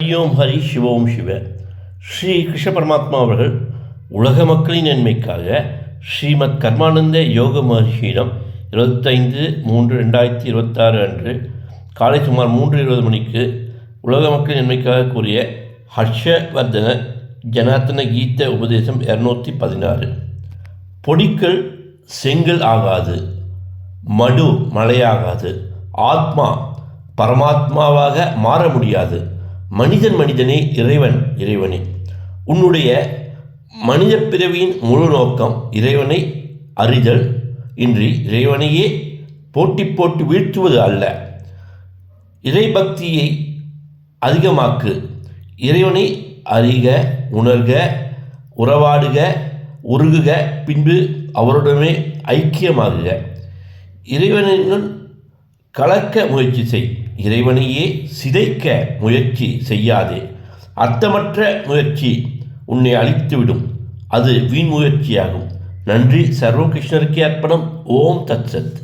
ஹரியோம் ஹரி சிவோம் சிவ. ஸ்ரீ கிருஷ்ண பரமாத்மா அவர்கள் உலக மக்களின் நன்மைக்காக ஸ்ரீமத் கர்மானந்த யோக மகர்ஷியிடம் 25/3/2026 அன்று காலை சுமார் 3:20 மணிக்கு உலக மக்களின் நன்மைக்காக கூறிய ஹர்ஷவர்தன ஜனார்த்தன கீத உபதேசம் 216. பொடிக்கல் செங்கல் ஆகாது, மடு மலையாகாது, ஆத்மா பரமாத்மாவாக மாற முடியாது. மனிதனே இறைவன் இறைவனே. உன்னுடைய மனித பிறவியின் முழு நோக்கம் இறைவனை அறிதல் இன்றி இறைவனையே போட்டி வீழ்த்துவது அல்ல. இறைபக்தியை அதிகமாக்கு. இறைவனை அறிக, உணர்க, உறவாடுக, உருகுக, பின்பு அவருடனே ஐக்கியமாகுக. இறைவனுடன் கலக்க முயற்சி செய். இறைவனையே சிதைக்க முயற்சி செய்யாதே. அர்த்தமற்ற முயற்சி உன்னை அழித்துவிடும். அது வீண் முயற்சியாகும். நன்றி. சர்வம் கிருஷ்ணருக்கே அர்ப்பணம். ஓம் தத் சத்.